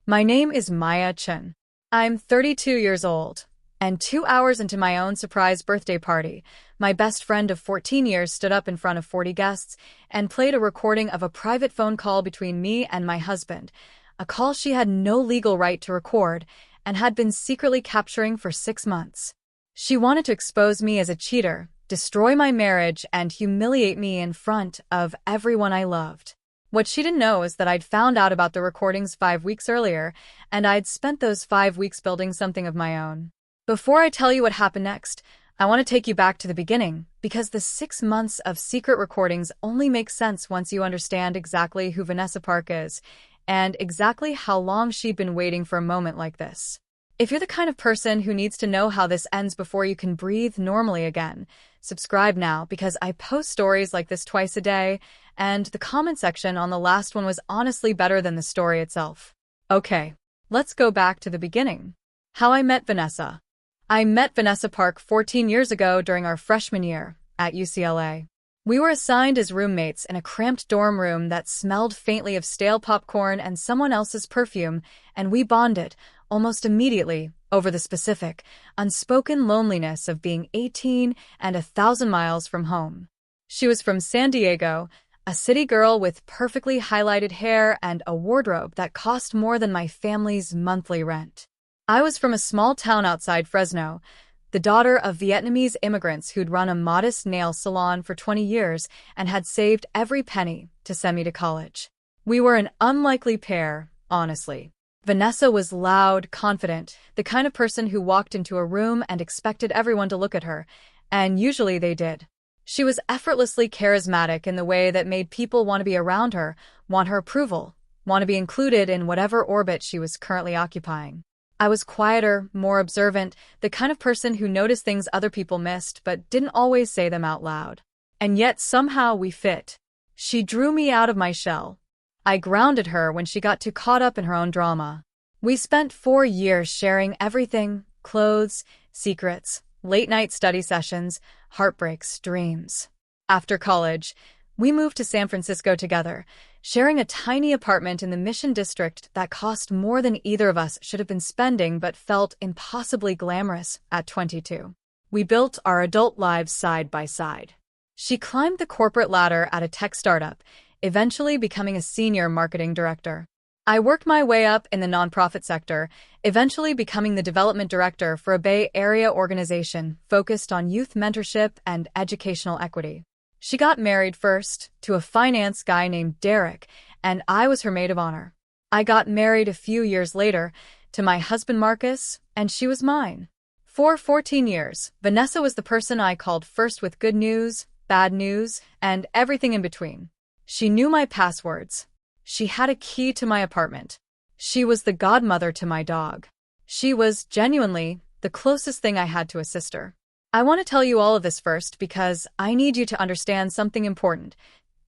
My name is Maya Chen. I'm 32 years old, and 2 hours into my own surprise birthday party, my best friend of 14 years stood up in front of 40 guests and played a recording of a private phone call between me and my husband, a call she had no legal right to record and had been secretly capturing for 6 months. She wanted to expose me as a cheater, destroy my marriage, and humiliate me in front of everyone I loved. What she didn't know is that I'd found out about the recordings 5 weeks earlier, and I'd spent those 5 weeks building something of my own. Before I tell you what happened next, I want to take you back to the beginning, because the 6 months of secret recordings only make sense once you understand exactly who Vanessa Park is, and exactly how long she'd been waiting for a moment like this. If you're the kind of person who needs to know how this ends before you can breathe normally again, subscribe now, because I post stories like this twice a day, and the comment section on the last one was honestly better than the story itself. Okay, let's go back to the beginning. How I met Vanessa. I met Vanessa Park 14 years ago during our freshman year at UCLA. We were assigned as roommates in a cramped dorm room that smelled faintly of stale popcorn and someone else's perfume, and we bonded, almost immediately, over the specific, unspoken loneliness of being 18 and 1,000 miles from home. She was from San Diego, a city girl with perfectly highlighted hair and a wardrobe that cost more than my family's monthly rent. I was from a small town outside Fresno, the daughter of Vietnamese immigrants who'd run a modest nail salon for 20 years and had saved every penny to send me to college. We were an unlikely pair, honestly. Vanessa was loud, confident, the kind of person who walked into a room and expected everyone to look at her, and usually they did. She was effortlessly charismatic in the way that made people want to be around her, want her approval, want to be included in whatever orbit she was currently occupying. I was quieter, more observant, the kind of person who noticed things other people missed but didn't always say them out loud. And yet somehow we fit. She drew me out of my shell. I grounded her when she got too caught up in her own drama. We spent 4 years sharing everything: clothes, secrets, late-night study sessions, heartbreaks, dreams. After college, we moved to San Francisco together, sharing a tiny apartment in the Mission District that cost more than either of us should have been spending but felt impossibly glamorous at 22. We built our adult lives side by side. She climbed the corporate ladder at a tech startup, eventually becoming a senior marketing director. I worked my way up in the nonprofit sector, eventually becoming the development director for a Bay Area organization focused on youth mentorship and educational equity. She got married first to a finance guy named Derek, and I was her maid of honor. I got married a few years later to my husband Marcus, and she was mine. For 14 years, Vanessa was the person I called first with good news, bad news, and everything in between. She knew my passwords. She had a key to my apartment. She was the godmother to my dog. She was, genuinely, the closest thing I had to a sister. I want to tell you all of this first because I need you to understand something important.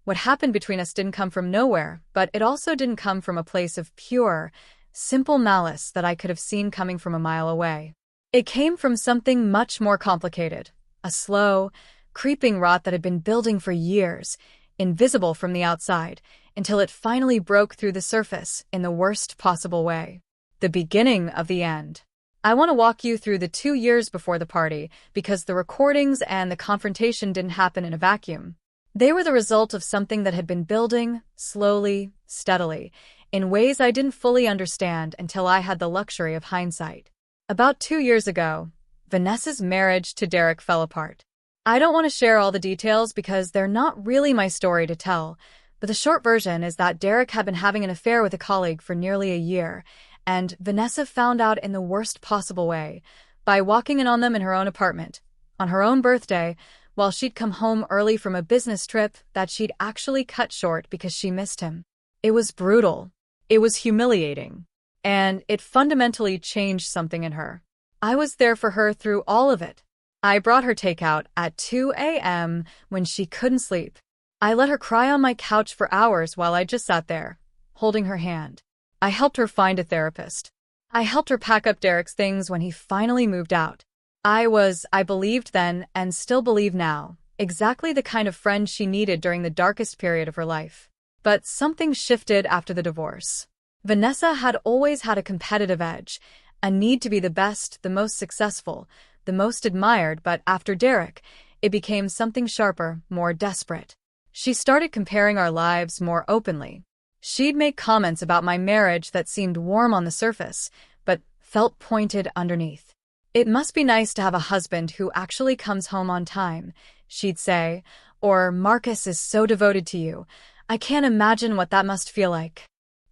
What happened between us didn't come from nowhere, but it also didn't come from a place of pure, simple malice that I could have seen coming from a mile away. It came from something much more complicated, a slow, creeping rot that had been building for years, invisible from the outside, until it finally broke through the surface in the worst possible way. The beginning of the end. I want to walk you through the 2 years before the party, because the recordings and the confrontation didn't happen in a vacuum. They were the result of something that had been building, slowly, steadily, in ways I didn't fully understand until I had the luxury of hindsight. About 2 years ago, Vanessa's marriage to Derek fell apart. I don't want to share all the details because they're not really my story to tell, but the short version is that Derek had been having an affair with a colleague for nearly a year, and Vanessa found out in the worst possible way, by walking in on them in her own apartment, on her own birthday, while she'd come home early from a business trip that she'd actually cut short because she missed him. It was brutal. It was humiliating. And it fundamentally changed something in her. I was there for her through all of it. I brought her takeout at 2 a.m. when she couldn't sleep. I let her cry on my couch for hours while I just sat there, holding her hand. I helped her find a therapist. I helped her pack up Derek's things when he finally moved out. I believed then, and still believe now, exactly the kind of friend she needed during the darkest period of her life. But something shifted after the divorce. Vanessa had always had a competitive edge, a need to be the best, the most successful, the most admired, but after Derek, it became something sharper, more desperate. She started comparing our lives more openly. She'd make comments about my marriage that seemed warm on the surface, but felt pointed underneath. "It must be nice to have a husband who actually comes home on time," she'd say, or "Marcus is so devoted to you. I can't imagine what that must feel like."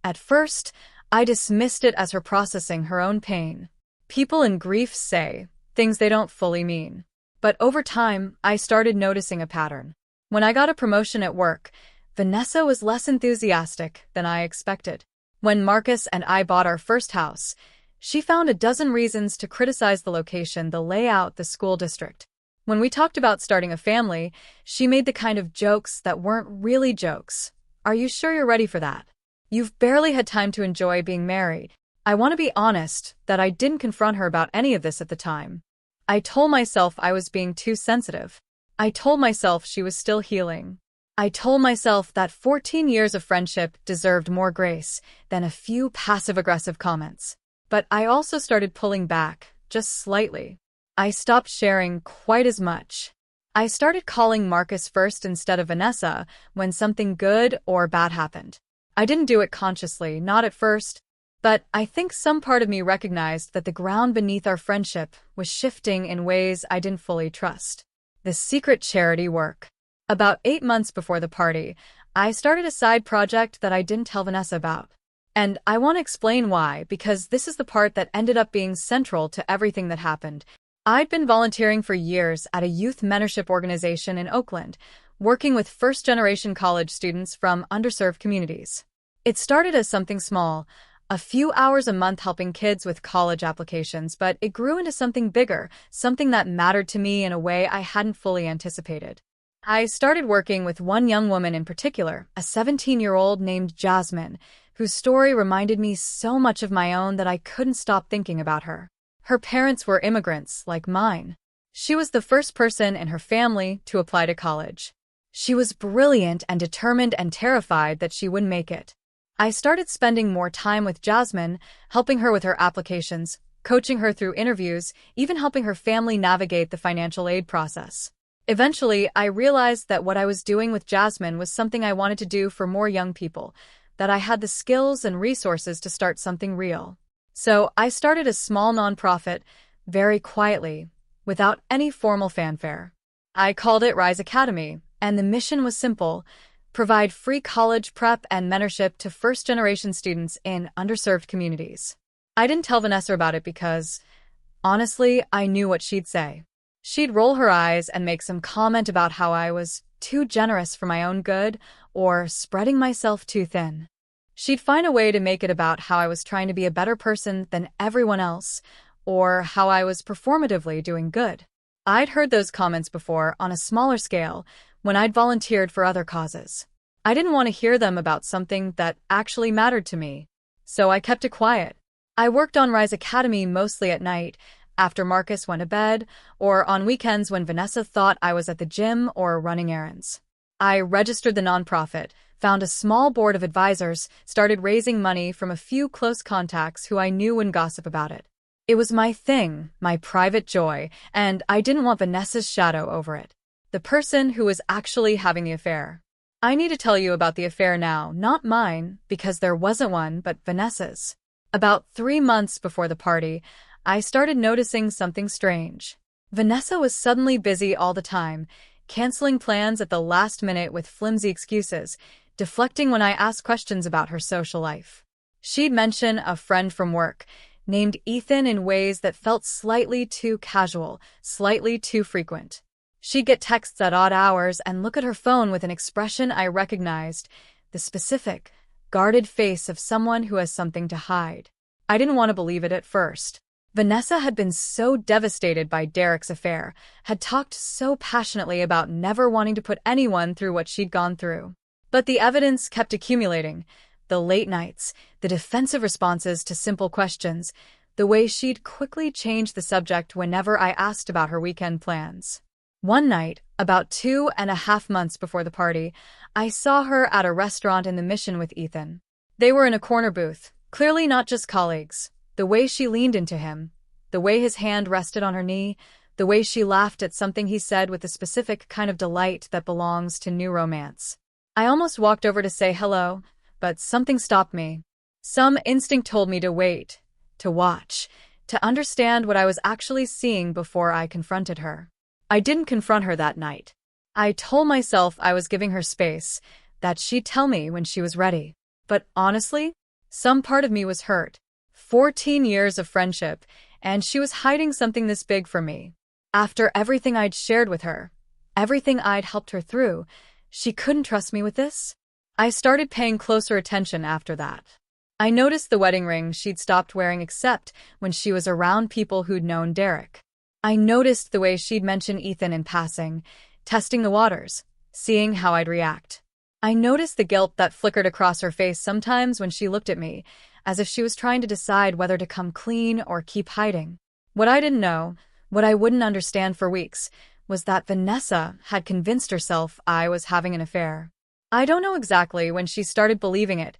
At first, I dismissed it as her processing her own pain. People in grief say things they don't fully mean. But over time, I started noticing a pattern. When I got a promotion at work, Vanessa was less enthusiastic than I expected. When Marcus and I bought our first house, she found a dozen reasons to criticize the location, the layout, the school district. When we talked about starting a family, she made the kind of jokes that weren't really jokes. "Are you sure you're ready for that? You've barely had time to enjoy being married." I want to be honest that I didn't confront her about any of this at the time. I told myself I was being too sensitive. I told myself she was still healing. I told myself that 14 years of friendship deserved more grace than a few passive-aggressive comments. But I also started pulling back, just slightly. I stopped sharing quite as much. I started calling Marcus first instead of Vanessa when something good or bad happened. I didn't do it consciously, not at first. But I think some part of me recognized that the ground beneath our friendship was shifting in ways I didn't fully trust. The secret charity work. About 8 months before the party, I started a side project that I didn't tell Vanessa about. And I want to explain why, because this is the part that ended up being central to everything that happened. I'd been volunteering for years at a youth mentorship organization in Oakland, working with first-generation college students from underserved communities. It started as something small, a few hours a month helping kids with college applications, but it grew into something bigger, something that mattered to me in a way I hadn't fully anticipated. I started working with one young woman in particular, a 17-year-old named Jasmine, whose story reminded me so much of my own that I couldn't stop thinking about her. Her parents were immigrants, like mine. She was the first person in her family to apply to college. She was brilliant and determined and terrified that she wouldn't make it. I started spending more time with Jasmine, helping her with her applications, coaching her through interviews, even helping her family navigate the financial aid process. Eventually, I realized that what I was doing with Jasmine was something I wanted to do for more young people, that I had the skills and resources to start something real. So I started a small nonprofit, very quietly, without any formal fanfare. I called it Rise Academy, and the mission was simple: provide free college prep and mentorship to first-generation students in underserved communities. I didn't tell Vanessa about it because, honestly, I knew what she'd say. She'd roll her eyes and make some comment about how I was too generous for my own good or spreading myself too thin. She'd find a way to make it about how I was trying to be a better person than everyone else, or how I was performatively doing good. I'd heard those comments before on a smaller scale, when I'd volunteered for other causes. I didn't want to hear them about something that actually mattered to me, so I kept it quiet. I worked on Rise Academy mostly at night, after Marcus went to bed, or on weekends when Vanessa thought I was at the gym or running errands. I registered the nonprofit, found a small board of advisors, started raising money from a few close contacts who I knew wouldn't gossip about it. It was my thing, my private joy, and I didn't want Vanessa's shadow over it. The person who was actually having the affair. I need to tell you about the affair now, not mine, because there wasn't one, but Vanessa's. About 3 months before the party, I started noticing something strange. Vanessa was suddenly busy all the time, canceling plans at the last minute with flimsy excuses, deflecting when I asked questions about her social life. She'd mention a friend from work, named Ethan, in ways that felt slightly too casual, slightly too frequent. She'd get texts at odd hours and look at her phone with an expression I recognized, the specific, guarded face of someone who has something to hide. I didn't want to believe it at first. Vanessa had been so devastated by Derek's affair, had talked so passionately about never wanting to put anyone through what she'd gone through. But the evidence kept accumulating. The late nights, the defensive responses to simple questions, the way she'd quickly change the subject whenever I asked about her weekend plans. One night, about 2.5 months before the party, I saw her at a restaurant in the Mission with Ethan. They were in a corner booth, Clearly not just colleagues. The way she leaned into him, the way his hand rested on her knee, the way she laughed at something he said with a specific kind of delight that belongs to new romance. I almost walked over to say hello, but something stopped me. Some instinct told me to wait, to watch, to understand what I was actually seeing before I confronted her. I didn't confront her that night. I told myself I was giving her space, that she'd tell me when she was ready. But honestly, some part of me was hurt. 14 years of friendship, and she was hiding something this big from me. After everything I'd shared with her, everything I'd helped her through, she couldn't trust me with this? I started paying closer attention after that. I noticed the wedding ring she'd stopped wearing except when she was around people who'd known Derek. I noticed the way she'd mention Ethan in passing, testing the waters, seeing how I'd react. I noticed the guilt that flickered across her face sometimes when she looked at me, as if she was trying to decide whether to come clean or keep hiding. What I didn't know, what I wouldn't understand for weeks, was that Vanessa had convinced herself I was having an affair. I don't know exactly when she started believing it,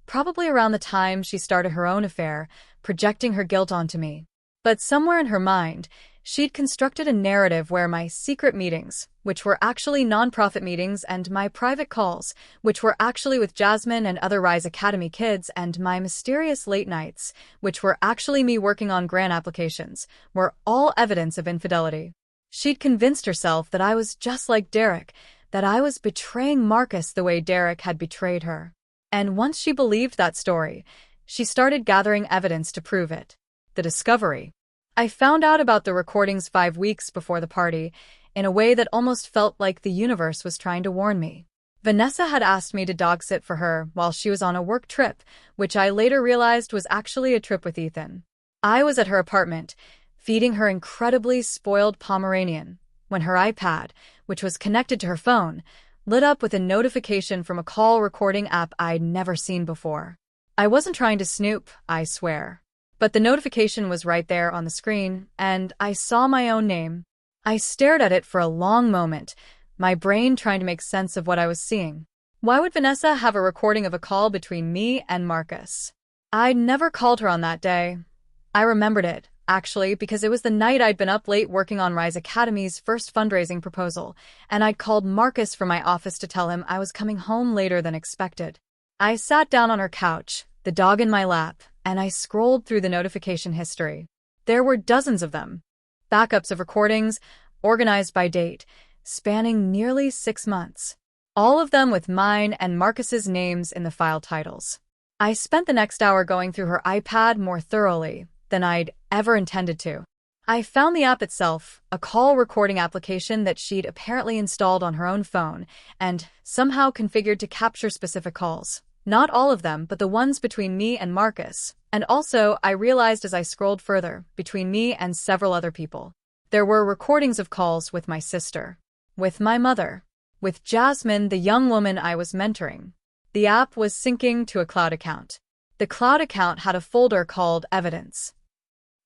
probably around the time she started her own affair, projecting her guilt onto me. But somewhere in her mind, she'd constructed a narrative where my secret meetings, which were actually nonprofit meetings, and my private calls, which were actually with Jasmine and other Rise Academy kids, and my mysterious late nights, which were actually me working on grant applications, were all evidence of infidelity. She'd convinced herself that I was just like Derek, that I was betraying Marcus the way Derek had betrayed her. And once she believed that story, she started gathering evidence to prove it. The discovery. I found out about the recordings 5 weeks before the party, in a way that almost felt like the universe was trying to warn me. Vanessa had asked me to dog sit for her while she was on a work trip, which I later realized was actually a trip with Ethan. I was at her apartment, feeding her incredibly spoiled Pomeranian, when her iPad, which was connected to her phone, lit up with a notification from a call recording app I'd never seen before. I wasn't trying to snoop, I swear. But the notification was right there on the screen, and I saw my own name. I stared at it for a long moment, my brain trying to make sense of what I was seeing. Why would Vanessa have a recording of a call between me and Marcus? I'd never called her on that day. I remembered it, actually, because it was the night I'd been up late working on Rise Academy's first fundraising proposal, and I'd called Marcus from my office to tell him I was coming home later than expected. I sat down on her couch, the dog in my lap, and I scrolled through the notification history. There were dozens of them. Backups of recordings, organized by date, spanning nearly 6 months. All of them with mine and Marcus's names in the file titles. I spent the next hour going through her iPad more thoroughly than I'd ever intended to. I found the app itself, a call recording application that she'd apparently installed on her own phone and somehow configured to capture specific calls. Not all of them, but the ones between me and Marcus. And also, I realized as I scrolled further, between me and several other people. There were recordings of calls with my sister, with my mother, with Jasmine, the young woman I was mentoring. The app was syncing to a cloud account. The cloud account had a folder called Evidence.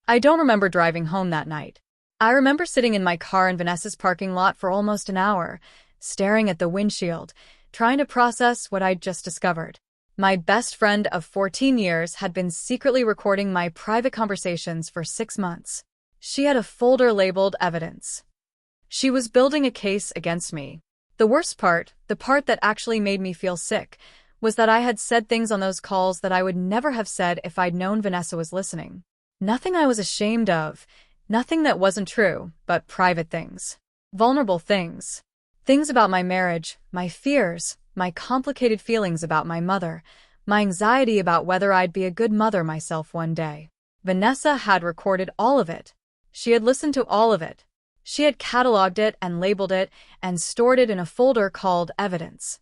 I don't remember driving home that night. I remember sitting in my car in Vanessa's parking lot for almost an hour, staring at the windshield, trying to process what I'd just discovered. My best friend of 14 years had been secretly recording my private conversations for 6 months. She had a folder labeled Evidence. She was building a case against me. The worst part, the part that actually made me feel sick, was that I had said things on those calls that I would never have said if I'd known Vanessa was listening. Nothing I was ashamed of, nothing that wasn't true, but private things. Vulnerable things. Things about my marriage, my fears, my complicated feelings about my mother, my anxiety about whether I'd be a good mother myself one day. Vanessa had recorded all of it. She had listened to all of it. She had cataloged it and labeled it and stored it in a folder called Evidence.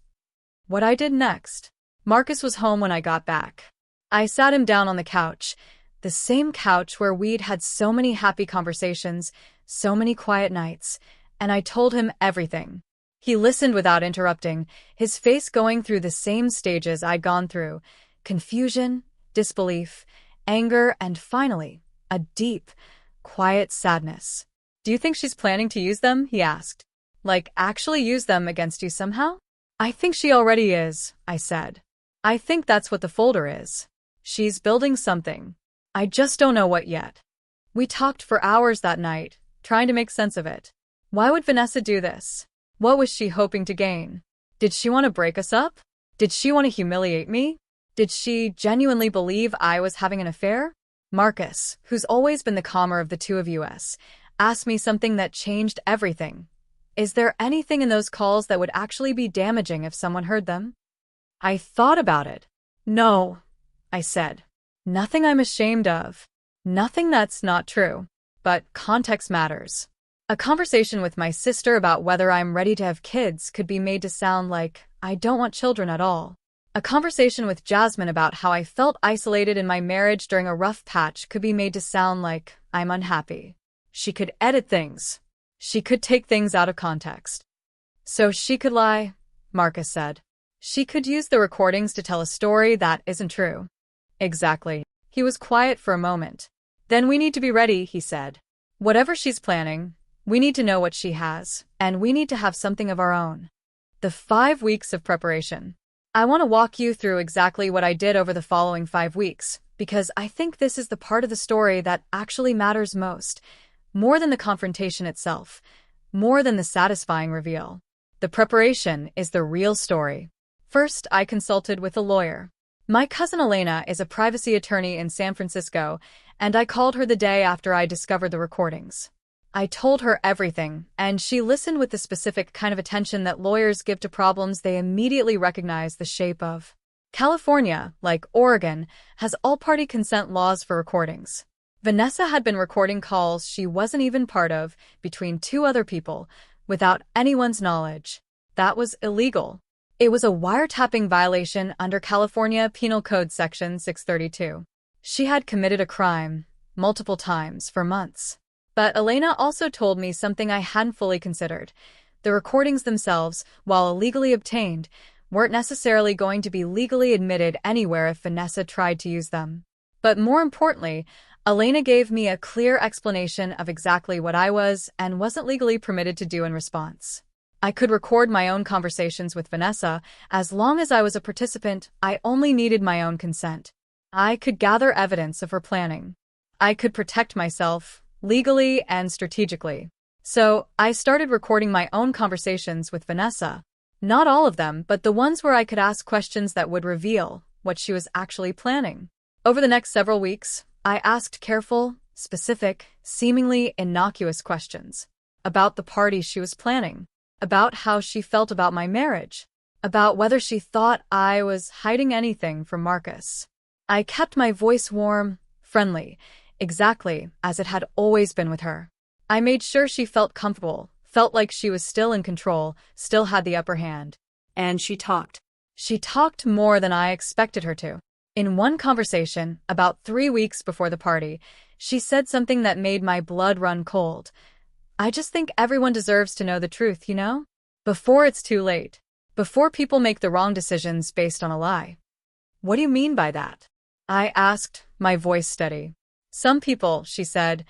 What I did next. Marcus was home when I got back. I sat him down on the couch, the same couch where we'd had so many happy conversations, so many quiet nights, and I told him everything. He listened without interrupting, his face going through the same stages I'd gone through: confusion, disbelief, anger, and finally, a deep, quiet sadness. "Do you think she's planning to use them?" he asked. "Like, actually use them against you somehow?" "I think she already is," I said. "I think that's what the folder is." She's building something. I just don't know what yet. We talked for hours that night, trying to make sense of it. Why would Vanessa do this? What was she hoping to gain? Did she want to break us up? Did she want to humiliate me? Did she genuinely believe I was having an affair? Marcus, who's always been the calmer of the two of us, asked me something that changed everything. Is there anything in those calls that would actually be damaging if someone heard them? I thought about it. No, I said. Nothing I'm ashamed of. Nothing that's not true. But context matters. A conversation with my sister about whether I'm ready to have kids could be made to sound like I don't want children at all. A conversation with Jasmine about how I felt isolated in my marriage during a rough patch could be made to sound like I'm unhappy. She could edit things. She could take things out of context. So she could lie, Marcus said. She could use the recordings to tell a story that isn't true. Exactly. He was quiet for a moment. Then we need to be ready, he said. Whatever she's planning, we need to know what she has, and we need to have something of our own. The 5 weeks of preparation. I want to walk you through exactly what I did over the following 5 weeks, because I think this is the part of the story that actually matters most, more than the confrontation itself, more than the satisfying reveal. The preparation is the real story. First, I consulted with a lawyer. My cousin Elena is a privacy attorney in San Francisco, and I called her the day after I discovered the recordings. I told her everything, and she listened with the specific kind of attention that lawyers give to problems they immediately recognize the shape of. California, like Oregon, has all-party consent laws for recordings. Vanessa had been recording calls she wasn't even part of between 2 other people, without anyone's knowledge. That was illegal. It was a wiretapping violation under California Penal Code Section 632. She had committed a crime, multiple times, for months. But Elena also told me something I hadn't fully considered. The recordings themselves, while illegally obtained, weren't necessarily going to be legally admitted anywhere if Vanessa tried to use them. But more importantly, Elena gave me a clear explanation of exactly what I was and wasn't legally permitted to do in response. I could record my own conversations with Vanessa. As long as I was a participant, I only needed my own consent. I could gather evidence of her planning. I could protect myself, legally and strategically. So, I started recording my own conversations with Vanessa. Not all of them, but the ones where I could ask questions that would reveal what she was actually planning. Over the next several weeks, I asked careful, specific, seemingly innocuous questions about the party she was planning, about how she felt about my marriage, about whether she thought I was hiding anything from Marcus. I kept my voice warm, friendly, exactly as it had always been with her. I made sure she felt comfortable, felt like she was still in control, still had the upper hand. And she talked. She talked more than I expected her to. In one conversation, about 3 weeks before the party, she said something that made my blood run cold. I just think everyone deserves to know the truth, you know? Before it's too late. Before people make the wrong decisions based on a lie. What do you mean by that? I asked, my voice steady. Some people, she said,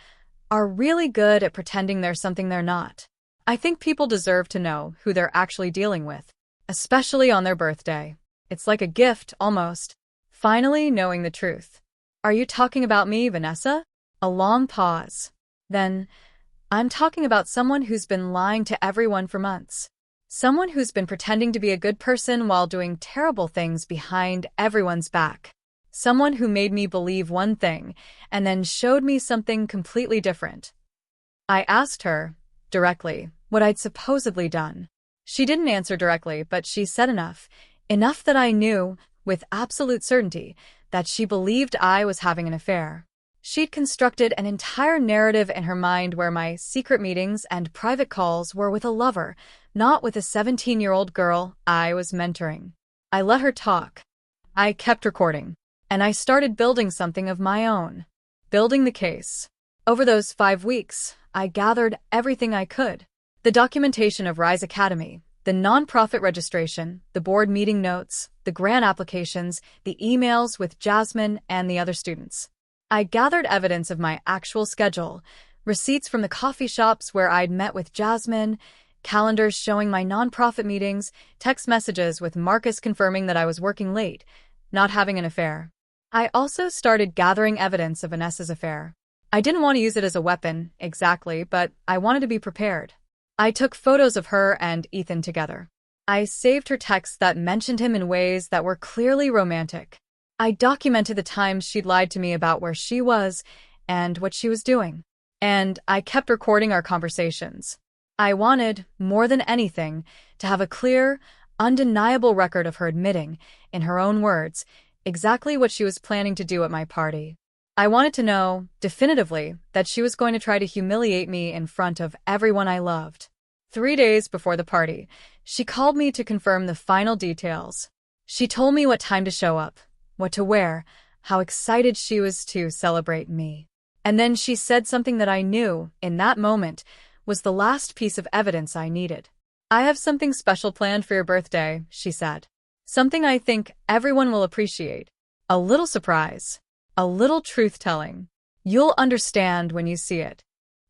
are really good at pretending they're something they're not. I think people deserve to know who they're actually dealing with, especially on their birthday. It's like a gift, almost. Finally knowing the truth. Are you talking about me, Vanessa? A long pause. Then, I'm talking about someone who's been lying to everyone for months. Someone who's been pretending to be a good person while doing terrible things behind everyone's back. Someone who made me believe one thing and then showed me something completely different. I asked her, directly, what I'd supposedly done. She didn't answer directly, but she said enough that I knew, with absolute certainty, that she believed I was having an affair. She'd constructed an entire narrative in her mind where my secret meetings and private calls were with a lover, not with a 17-year-old girl I was mentoring. I let her talk. I kept recording. And I started building something of my own. Building the case. Over those 5 weeks, I gathered everything I could. The documentation of Rise Academy, the nonprofit registration, the board meeting notes, the grant applications, the emails with Jasmine and the other students. I gathered evidence of my actual schedule, receipts from the coffee shops where I'd met with Jasmine, calendars showing my nonprofit meetings, text messages with Marcus confirming that I was working late, not having an affair. I also started gathering evidence of Vanessa's affair. I didn't want to use it as a weapon, exactly, but I wanted to be prepared. I took photos of her and Ethan together. I saved her texts that mentioned him in ways that were clearly romantic. I documented the times she'd lied to me about where she was and what she was doing. And I kept recording our conversations. I wanted, more than anything, to have a clear, undeniable record of her admitting, in her own words, exactly what she was planning to do at my party. I wanted to know, definitively, that she was going to try to humiliate me in front of everyone I loved. 3 days before the party, she called me to confirm the final details. She told me what time to show up, what to wear, how excited she was to celebrate me. And then she said something that I knew, in that moment, was the last piece of evidence I needed. "I have something special planned for your birthday," she said. "Something I think everyone will appreciate. A little surprise. A little truth-telling. You'll understand when you see it."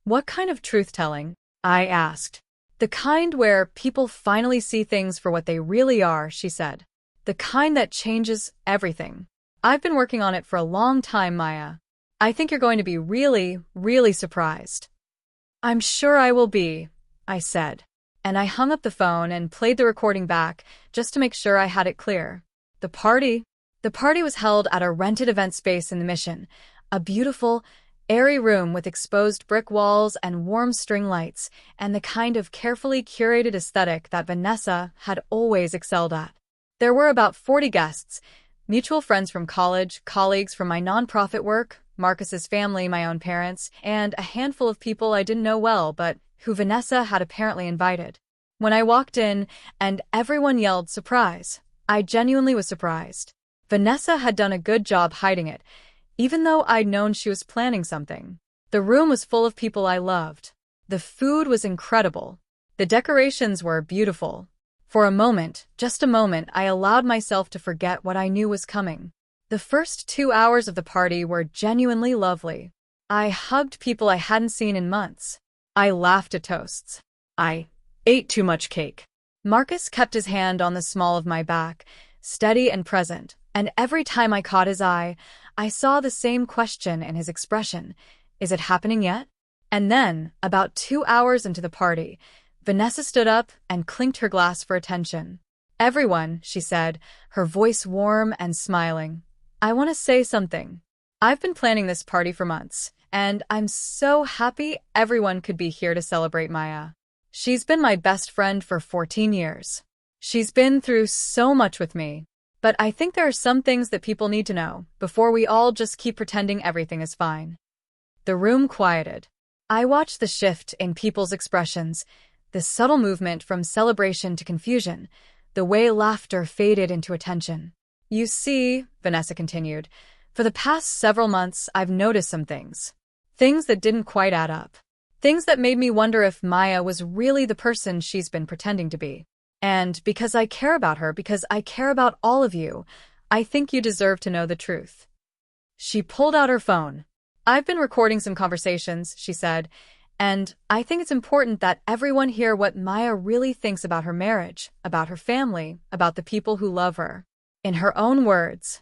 "What kind of truth-telling?" I asked. "The kind where people finally see things for what they really are," she said. "The kind that changes everything. I've been working on it for a long time, Maya. I think you're going to be really, really surprised." "I'm sure I will be," I said. And I hung up the phone and played the recording back just to make sure I had it clear. The party was held at a rented event space in the Mission, a beautiful, airy room with exposed brick walls and warm string lights, and the kind of carefully curated aesthetic that Vanessa had always excelled at. There were about 40 guests, mutual friends from college, colleagues from my nonprofit work, Marcus's family, my own parents, and a handful of people I didn't know well but who Vanessa had apparently invited. When I walked in and everyone yelled surprise, I genuinely was surprised. Vanessa had done a good job hiding it, even though I'd known she was planning something. The room was full of people I loved. The food was incredible. The decorations were beautiful. For a moment, just a moment, I allowed myself to forget what I knew was coming. The first 2 hours of the party were genuinely lovely. I hugged people I hadn't seen in months. I laughed at toasts. I ate too much cake. Marcus kept his hand on the small of my back, steady and present, and every time I caught his eye, I saw the same question in his expression. Is it happening yet? And then, about 2 hours into the party, Vanessa stood up and clinked her glass for attention. "Everyone," she said, her voice warm and smiling. "I want to say something. I've been planning this party for months, and I'm so happy everyone could be here to celebrate Maya. She's been my best friend for 14 years. She's been through so much with me. But I think there are some things that people need to know before we all just keep pretending everything is fine." The room quieted. I watched the shift in people's expressions, the subtle movement from celebration to confusion, the way laughter faded into attention. "You see," Vanessa continued, "for the past several months I've noticed some things. Things that didn't quite add up. Things that made me wonder if Maya was really the person she's been pretending to be. And because I care about her, because I care about all of you, I think you deserve to know the truth." She pulled out her phone. "I've been recording some conversations," she said, "and I think it's important that everyone hear what Maya really thinks about her marriage, about her family, about the people who love her. In her own words."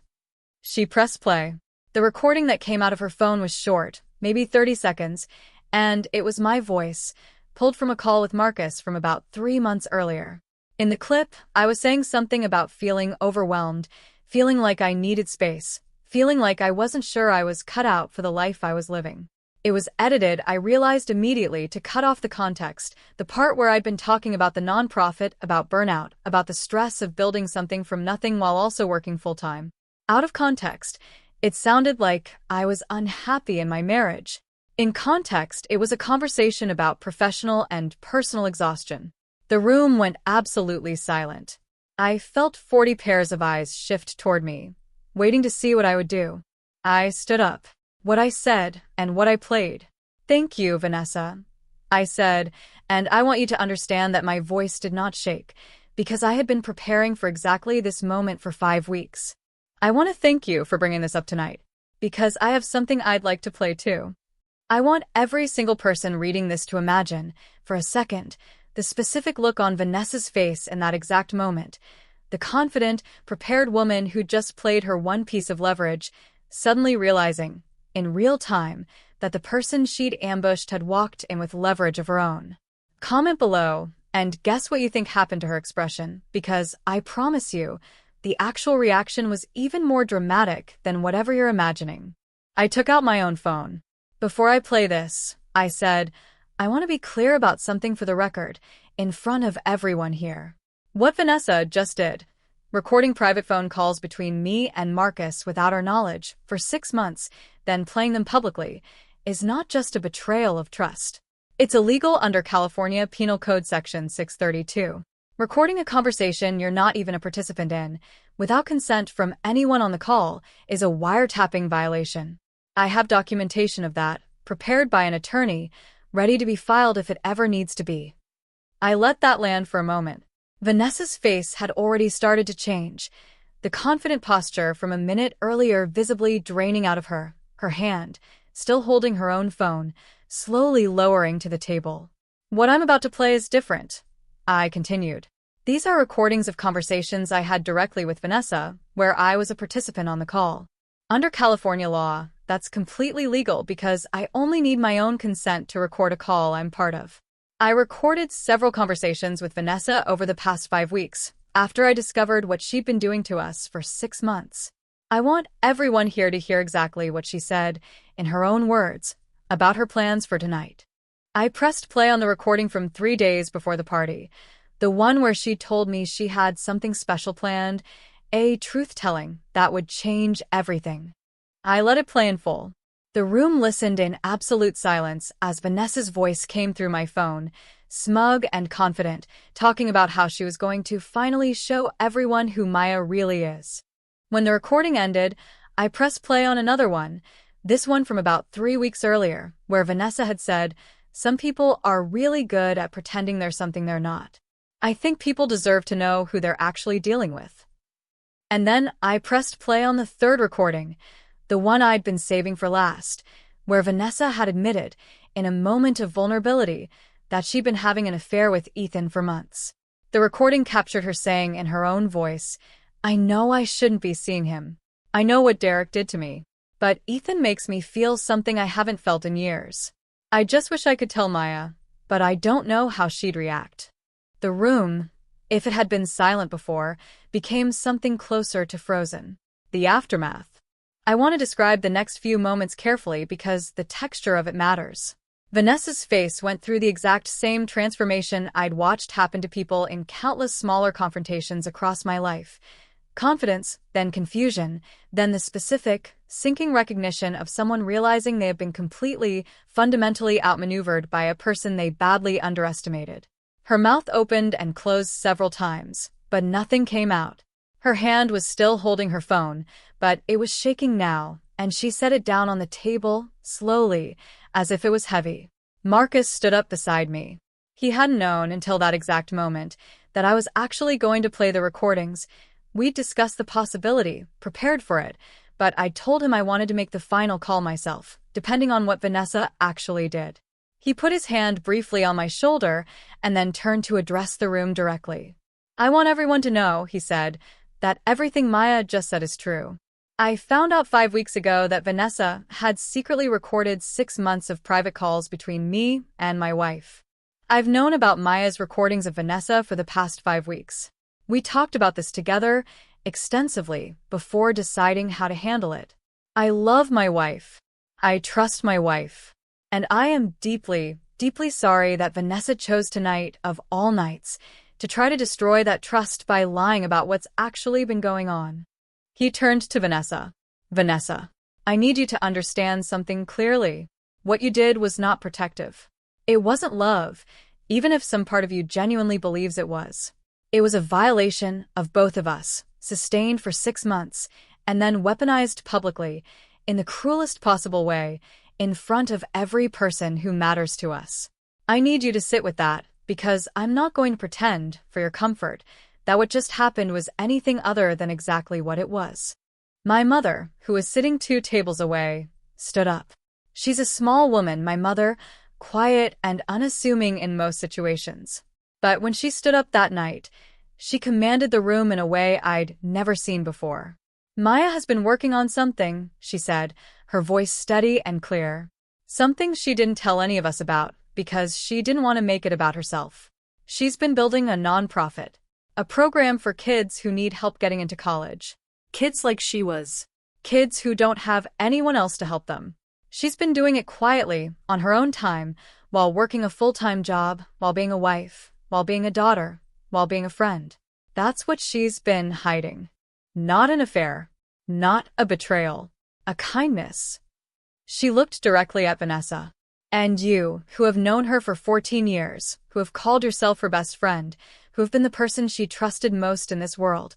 She pressed play. The recording that came out of her phone was short, maybe 30 seconds, and it was my voice, pulled from a call with Marcus from about 3 months earlier. In the clip, I was saying something about feeling overwhelmed, feeling like I needed space, feeling like I wasn't sure I was cut out for the life I was living. It was edited, I realized immediately, to cut off the context, the part where I'd been talking about the nonprofit, about burnout, about the stress of building something from nothing while also working full-time. Out of context, it sounded like I was unhappy in my marriage. In context, it was a conversation about professional and personal exhaustion. The room went absolutely silent. I felt 40 pairs of eyes shift toward me, waiting to see what I would do. I stood up. What I said, and what I played. "Thank you, Vanessa," I said, and I want you to understand that my voice did not shake, because I had been preparing for exactly this moment for 5 weeks. "I want to thank you for bringing this up tonight, because I have something I'd like to play too. I want every single person reading this to imagine, for a second, the specific look on Vanessa's face in that exact moment, the confident, prepared woman who just played her one piece of leverage, suddenly realizing, in real time, that the person she'd ambushed had walked in with leverage of her own. Comment below and guess what you think happened to her expression, because I promise you, the actual reaction was even more dramatic than whatever you're imagining. I took out my own phone. Before I play this, I said, I want to be clear about something for the record, in front of everyone here. What Vanessa just did, recording private phone calls between me and Marcus without our knowledge for 6 months, then playing them publicly, is not just a betrayal of trust. It's illegal under California Penal Code Section 632. Recording a conversation you're not even a participant in, without consent from anyone on the call, is a wiretapping violation. I have documentation of that, prepared by an attorney, ready to be filed if it ever needs to be. I let that land for a moment. Vanessa's face had already started to change, the confident posture from a minute earlier visibly draining out of her, her hand, still holding her own phone, slowly lowering to the table. What I'm about to play is different, I continued. These are recordings of conversations I had directly with Vanessa, where I was a participant on the call. Under California law, that's completely legal because I only need my own consent to record a call I'm part of. I recorded several conversations with Vanessa over the past 5 weeks, after I discovered what she'd been doing to us for 6 months. I want everyone here to hear exactly what she said, in her own words, about her plans for tonight. I pressed play on the recording from 3 days before the party, the one where she told me she had something special planned, a truth-telling that would change everything. I let it play in full. The room listened in absolute silence as Vanessa's voice came through my phone, smug and confident, talking about how she was going to finally show everyone who Maya really is. When the recording ended, I pressed play on another one, this one from about 3 weeks earlier, where Vanessa had said, "Some people are really good at pretending they're something they're not. I think people deserve to know who they're actually dealing with." And then I pressed play on the third recording, the one I'd been saving for last, where Vanessa had admitted, in a moment of vulnerability, that she'd been having an affair with Ethan for months. The recording captured her saying in her own voice, "I know I shouldn't be seeing him. I know what Derek did to me. But Ethan makes me feel something I haven't felt in years. I just wish I could tell Maya, but I don't know how she'd react." The room, if it had been silent before, became something closer to frozen. The aftermath. I want to describe the next few moments carefully because the texture of it matters. Vanessa's face went through the exact same transformation I'd watched happen to people in countless smaller confrontations across my life. Confidence, then confusion, then the specific, sinking recognition of someone realizing they have been completely, fundamentally outmaneuvered by a person they badly underestimated. Her mouth opened and closed several times, but nothing came out. Her hand was still holding her phone, but it was shaking now, and she set it down on the table, slowly, as if it was heavy. Marcus stood up beside me. He hadn't known until that exact moment that I was actually going to play the recordings. We'd discussed the possibility, prepared for it, but I told him I wanted to make the final call myself, depending on what Vanessa actually did. He put his hand briefly on my shoulder and then turned to address the room directly. "I want everyone to know," he said, "that everything Maya just said is true. I found out 5 weeks ago that Vanessa had secretly recorded 6 months of private calls between me and my wife. I've known about Maya's recordings of Vanessa for the past 5 weeks. We talked about this together extensively before deciding how to handle it. I love my wife. I trust my wife. And I am deeply, deeply sorry that Vanessa chose tonight, of all nights, to try to destroy that trust by lying about what's actually been going on." He turned to Vanessa. "Vanessa, I need you to understand something clearly. What you did was not protective. It wasn't love, even if some part of you genuinely believes it was. It was a violation of both of us, sustained for 6 months, and then weaponized publicly, in the cruelest possible way, in front of every person who matters to us. I need you to sit with that, because I'm not going to pretend, for your comfort, that what just happened was anything other than exactly what it was." My mother, who was sitting 2 tables away, stood up. She's a small woman, my mother, quiet and unassuming in most situations. But when she stood up that night, she commanded the room in a way I'd never seen before. Maya has been working on something, she said, her voice steady and clear. Something she didn't tell any of us about, because she didn't want to make it about herself. She's been building a nonprofit. A program for kids who need help getting into college. Kids like she was. Kids who don't have anyone else to help them. She's been doing it quietly, on her own time, while working a full-time job, while being a wife, while being a daughter, while being a friend. That's what she's been hiding. Not an affair. Not a betrayal. A kindness. She looked directly at Vanessa. And you, who have known her for 14 years, who have called yourself her best friend, who have been the person she trusted most in this world,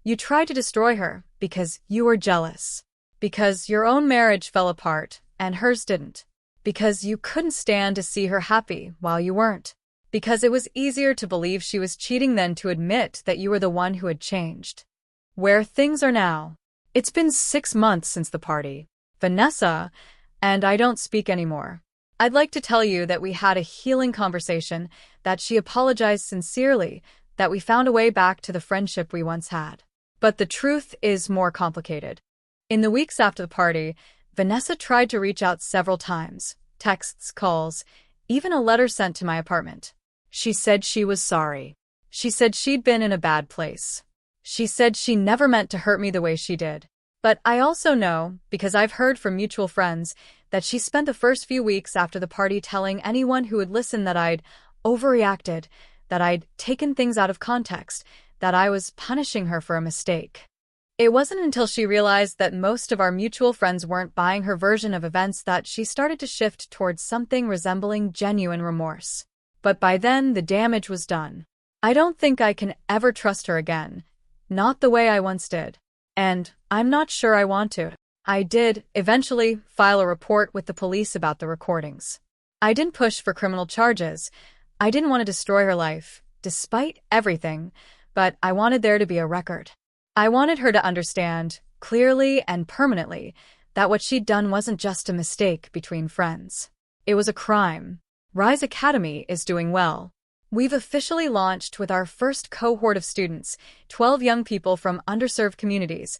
you tried to destroy her because you were jealous. Because your own marriage fell apart, and hers didn't. Because you couldn't stand to see her happy while you weren't. Because it was easier to believe she was cheating than to admit that you were the one who had changed. Where things are now. It's been 6 months since the party. Vanessa, and I don't speak anymore. I'd like to tell you that we had a healing conversation, that she apologized sincerely, that we found a way back to the friendship we once had. But the truth is more complicated. In the weeks after the party, Vanessa tried to reach out several times, texts, calls, even a letter sent to my apartment. She said she was sorry. She said she'd been in a bad place. She said she never meant to hurt me the way she did. But I also know, because I've heard from mutual friends, that she spent the first few weeks after the party telling anyone who would listen that I'd overreacted, that I'd taken things out of context, that I was punishing her for a mistake. It wasn't until she realized that most of our mutual friends weren't buying her version of events that she started to shift towards something resembling genuine remorse. But by then, the damage was done. I don't think I can ever trust her again. Not the way I once did. And I'm not sure I want to. I did, eventually, file a report with the police about the recordings. I didn't push for criminal charges. I didn't want to destroy her life, despite everything, but I wanted there to be a record. I wanted her to understand, clearly and permanently, that what she'd done wasn't just a mistake between friends. It was a crime. Rise Academy is doing well. We've officially launched with our first cohort of students, 12 young people from underserved communities,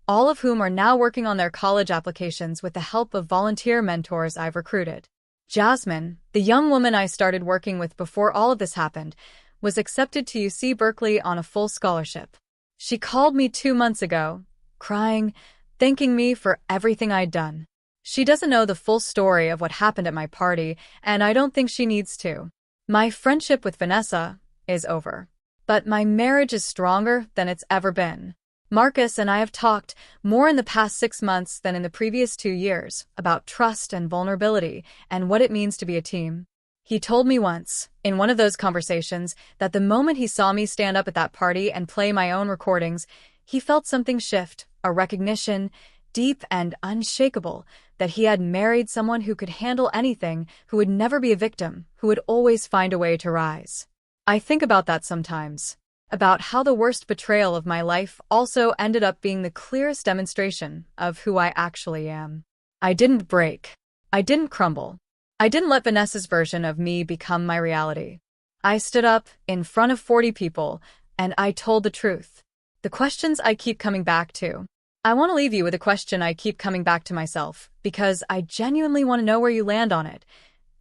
all of whom are now working on their college applications with the help of volunteer mentors I've recruited. Jasmine, the young woman I started working with before all of this happened, was accepted to UC Berkeley on a full scholarship. She called me 2 months ago, crying, thanking me for everything I'd done. She doesn't know the full story of what happened at my party, and I don't think she needs to. My friendship with Vanessa is over. But my marriage is stronger than it's ever been. Marcus and I have talked more in the past 6 months than in the previous 2 years about trust and vulnerability and what it means to be a team. He told me once, in one of those conversations, that the moment he saw me stand up at that party and play my own recordings, he felt something shift, a recognition, deep and unshakable, that he had married someone who could handle anything, who would never be a victim, who would always find a way to rise. I think about that sometimes. About how the worst betrayal of my life also ended up being the clearest demonstration of who I actually am. I didn't break. I didn't crumble. I didn't let Vanessa's version of me become my reality. I stood up in front of 40 people, and I told the truth. The questions I keep coming back to. I want to leave you with a question I keep coming back to myself, because I genuinely want to know where you land on it.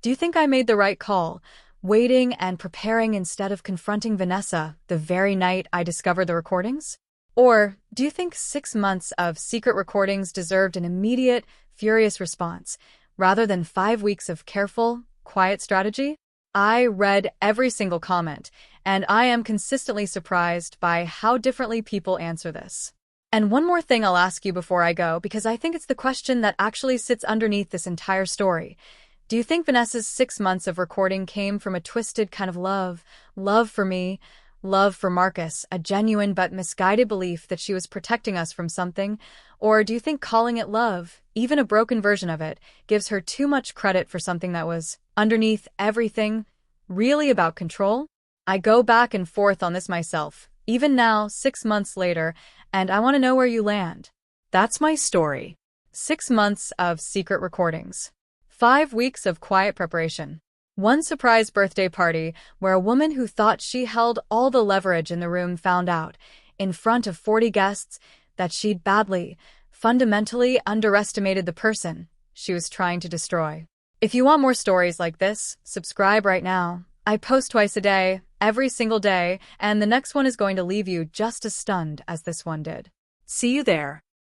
Do you think I made the right call, waiting and preparing instead of confronting Vanessa the very night I discovered the recordings? Or do you think 6 months of secret recordings deserved an immediate, furious response, rather than 5 weeks of careful, quiet strategy? I read every single comment, and I am consistently surprised by how differently people answer this. And one more thing I'll ask you before I go, because I think it's the question that actually sits underneath this entire story. Do you think Vanessa's 6 months of recording came from a twisted kind of love for me, love for Marcus, a genuine but misguided belief that she was protecting us from something? Or do you think calling it love, even a broken version of it, gives her too much credit for something that was, underneath everything, really about control? I go back and forth on this myself, even now, 6 months later, and I want to know where you land. That's my story. 6 months of secret recordings. 5 weeks of quiet preparation. One surprise birthday party where a woman who thought she held all the leverage in the room found out, in front of 40 guests, that she'd fundamentally underestimated the person she was trying to destroy. If you want more stories like this, subscribe right now. I post twice a day, every single day, and the next one is going to leave you just as stunned as this one did. See you there.